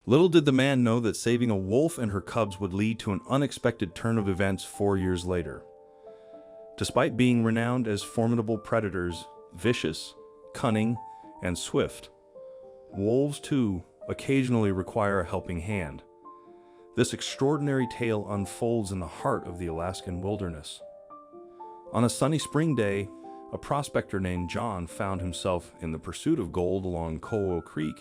Little did the man know that saving a wolf and her cubs would lead to an unexpected turn of events 4 years later. Despite being renowned as formidable predators, vicious, cunning, and swift, wolves, too, occasionally require a helping hand. This extraordinary tale unfolds in the heart of the Alaskan wilderness. On a sunny spring day, a prospector named John found himself in the pursuit of gold along Coho Creek,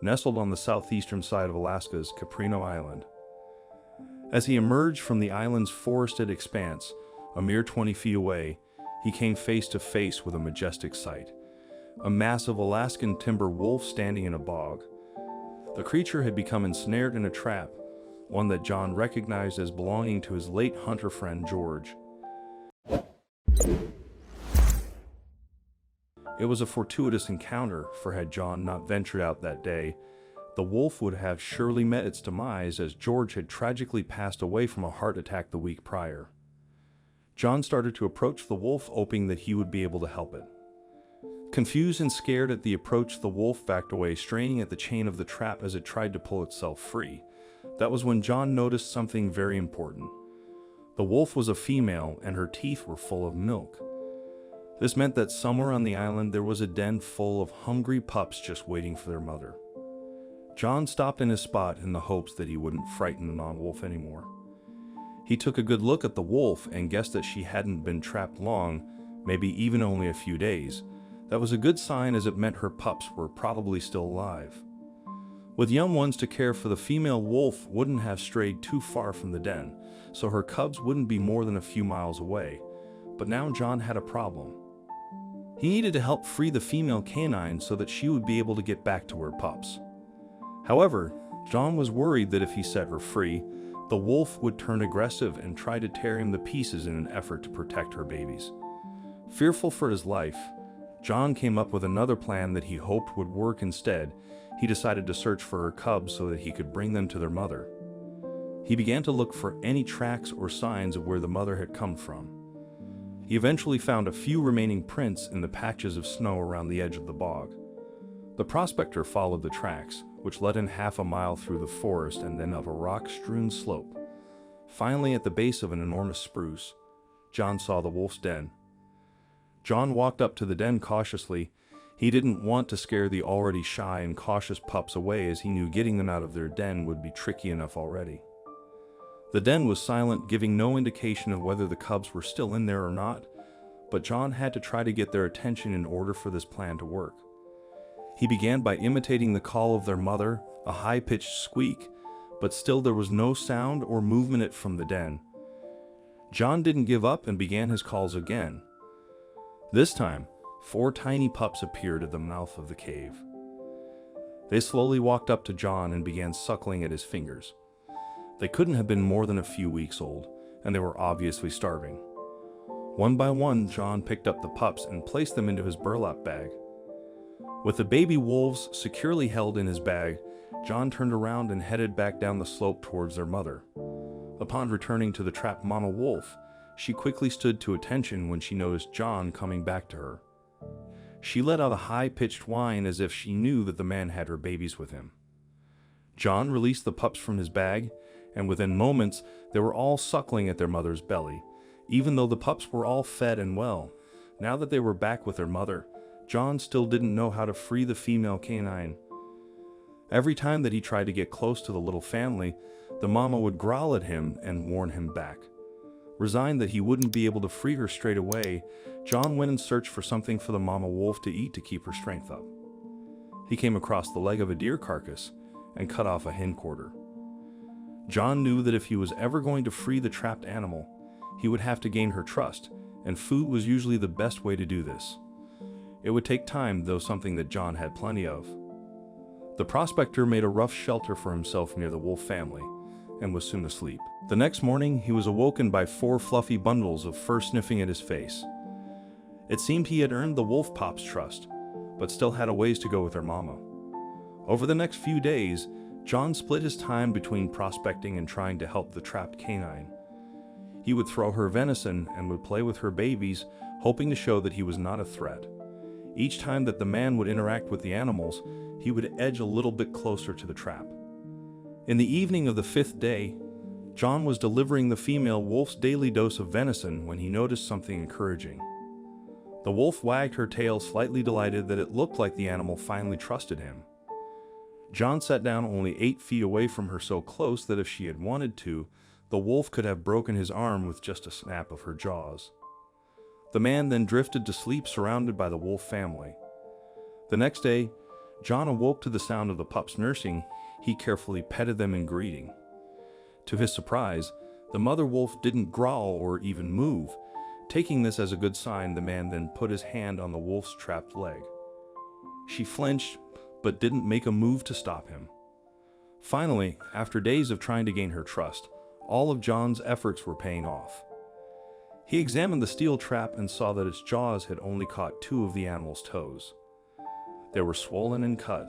nestled on the southeastern side of Alaska's Caprino Island. As he emerged from the island's forested expanse, a mere 20 feet away, he came face to face with a majestic sight: a massive Alaskan timber wolf standing in a bog. The creature had become ensnared in a trap, one that John recognized as belonging to his late hunter friend George. It was a fortuitous encounter, for had John not ventured out that day, the wolf would have surely met its demise, as George had tragically passed away from a heart attack the week prior. John started to approach the wolf, hoping that he would be able to help it. Confused and scared at the approach, the wolf backed away, straining at the chain of the trap as it tried to pull itself free. That was when John noticed something very important. The wolf was a female, and her teeth were full of milk. This meant that somewhere on the island there was a den full of hungry pups just waiting for their mother. John stopped in his spot in the hopes that he wouldn't frighten the non-wolf anymore. He took a good look at the wolf and guessed that she hadn't been trapped long, maybe even only a few days. That was a good sign, as it meant her pups were probably still alive. With young ones to care for, the female wolf wouldn't have strayed too far from the den, so her cubs wouldn't be more than a few miles away. But now John had a problem. He needed to help free the female canine so that she would be able to get back to her pups. However, John was worried that if he set her free, the wolf would turn aggressive and try to tear him to pieces in an effort to protect her babies. Fearful for his life, John came up with another plan that he hoped would work. Instead, he decided to search for her cubs so that he could bring them to their mother. He began to look for any tracks or signs of where the mother had come from. He eventually found a few remaining prints in the patches of snow around the edge of the bog. The prospector followed the tracks, which led him half a mile through the forest and then up a rock-strewn slope. Finally, at the base of an enormous spruce, John saw the wolf's den. John walked up to the den cautiously. He didn't want to scare the already shy and cautious pups away, as he knew getting them out of their den would be tricky enough already. The den was silent, giving no indication of whether the cubs were still in there or not, but John had to try to get their attention in order for this plan to work. He began by imitating the call of their mother, a high-pitched squeak, but still there was no sound or movement from the den. John didn't give up and began his calls again. This time, 4 tiny pups appeared at the mouth of the cave. They slowly walked up to John and began suckling at his fingers. They couldn't have been more than a few weeks old, and they were obviously starving. One by one, John picked up the pups and placed them into his burlap bag. With the baby wolves securely held in his bag, John turned around and headed back down the slope towards their mother. Upon returning to the trapped mama wolf, she quickly stood to attention when she noticed John coming back to her. She let out a high-pitched whine as if she knew that the man had her babies with him. John released the pups from his bag, and within moments they were all suckling at their mother's belly. Even though the pups were all fed and well, now that they were back with their mother, John still didn't know how to free the female canine. Every time that he tried to get close to the little family, the mama would growl at him and warn him back. Resigned that he wouldn't be able to free her straight away, John went and searched for something for the mama wolf to eat to keep her strength up. He came across the leg of a deer carcass and cut off a hindquarter. John knew that if he was ever going to free the trapped animal, he would have to gain her trust, and food was usually the best way to do this. It would take time, though something that John had plenty of. The prospector made a rough shelter for himself near the wolf family, and was soon asleep. The next morning, he was awoken by 4 fluffy bundles of fur sniffing at his face. It seemed he had earned the wolf pop's trust, but still had a ways to go with their mama. Over the next few days, John split his time between prospecting and trying to help the trapped canine. He would throw her venison and would play with her babies, hoping to show that he was not a threat. Each time that the man would interact with the animals, he would edge a little bit closer to the trap. In the evening of the 5th day, John was delivering the female wolf's daily dose of venison when he noticed something encouraging. The wolf wagged her tail, slightly delighted that it looked like the animal finally trusted him. John sat down only 8 feet away from her, so close that if she had wanted to, the wolf could have broken his arm with just a snap of her jaws. The man then drifted to sleep surrounded by the wolf family. The next day, John awoke to the sound of the pups nursing. He carefully petted them in greeting. To his surprise, the mother wolf didn't growl or even move. Taking this as a good sign, the man then put his hand on the wolf's trapped leg. She flinched, but didn't make a move to stop him. Finally, after days of trying to gain her trust, all of John's efforts were paying off. He examined the steel trap and saw that its jaws had only caught 2 of the animal's toes. They were swollen and cut,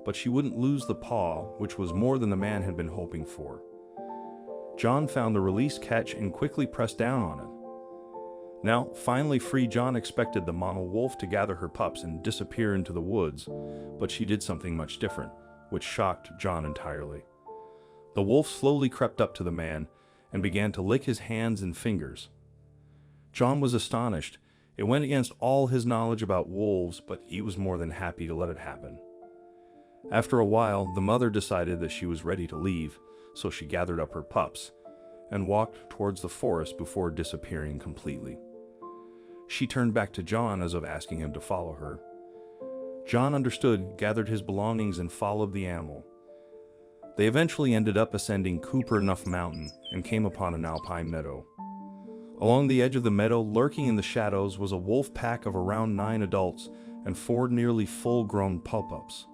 but she wouldn't lose the paw, which was more than the man had been hoping for. John found the release catch and quickly pressed down on it. Now, finally free, John expected the mama wolf to gather her pups and disappear into the woods, but she did something much different, which shocked John entirely. The wolf slowly crept up to the man and began to lick his hands and fingers. John was astonished. It went against all his knowledge about wolves, but he was more than happy to let it happen. After a while, the mother decided that she was ready to leave, so she gathered up her pups and walked towards the forest before disappearing completely. She turned back to John as if asking him to follow her. John understood, gathered his belongings, and followed the animal. They eventually ended up ascending Cooper Enough Mountain and came upon an alpine meadow. Along the edge of the meadow, lurking in the shadows, was a wolf pack of around 9 adults and 4 nearly full-grown pup-ups.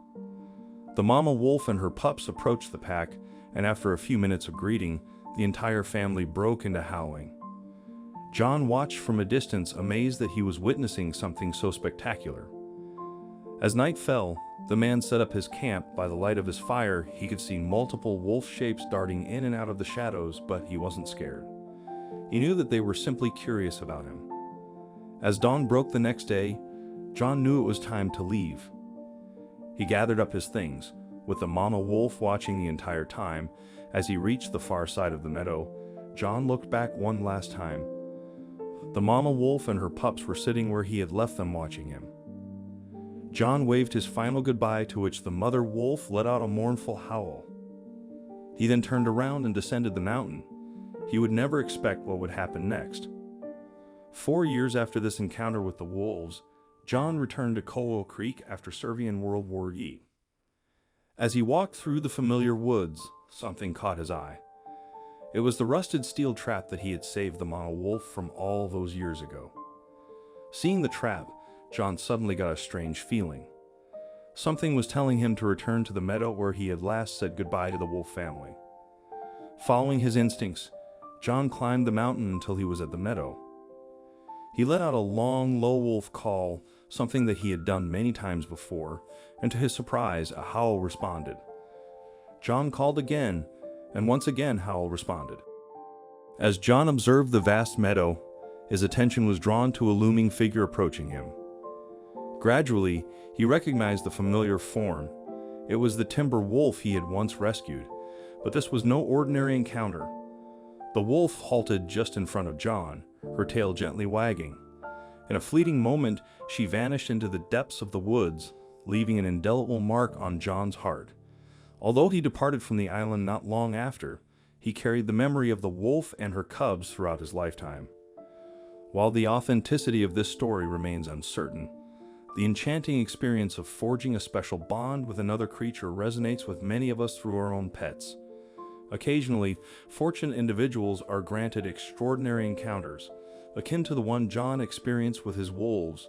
The mama wolf and her pups approached the pack, and after a few minutes of greeting, the entire family broke into howling. John watched from a distance, amazed that he was witnessing something so spectacular. As night fell, the man set up his camp. By the light of his fire, he could see multiple wolf shapes darting in and out of the shadows, but he wasn't scared. He knew that they were simply curious about him. As dawn broke the next day, John knew it was time to leave. He gathered up his things, with the mama wolf watching the entire time. As he reached the far side of the meadow, John looked back one last time. The mama wolf and her pups were sitting where he had left them, watching him. John waved his final goodbye, to which the mother wolf let out a mournful howl. He then turned around and descended the mountain. He would never expect what would happen next. 4 years after this encounter with the wolves, John returned to Coal Creek after serving in World War II. As he walked through the familiar woods, something caught his eye. It was the rusted steel trap that he had saved the mama wolf from all those years ago. Seeing the trap, John suddenly got a strange feeling. Something was telling him to return to the meadow where he had last said goodbye to the wolf family. Following his instincts, John climbed the mountain until he was at the meadow. He let out a long, low wolf call, something that he had done many times before, and to his surprise, a howl responded. John called again, and once again Howl responded. As John observed the vast meadow, his attention was drawn to a looming figure approaching him. Gradually, he recognized the familiar form. It was the timber wolf he had once rescued, but this was no ordinary encounter. The wolf halted just in front of John, her tail gently wagging. In a fleeting moment, she vanished into the depths of the woods, leaving an indelible mark on John's heart. Although he departed from the island not long after, he carried the memory of the wolf and her cubs throughout his lifetime. While the authenticity of this story remains uncertain, the enchanting experience of forging a special bond with another creature resonates with many of us through our own pets. Occasionally, fortunate individuals are granted extraordinary encounters, akin to the one John experienced with his wolves,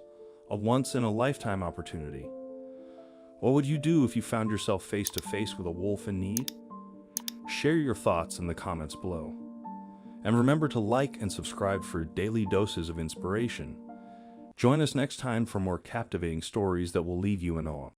a once-in-a-lifetime opportunity. What would you do if you found yourself face to face with a wolf in need? Share your thoughts in the comments below. And remember to like and subscribe for daily doses of inspiration. Join us next time for more captivating stories that will leave you in awe.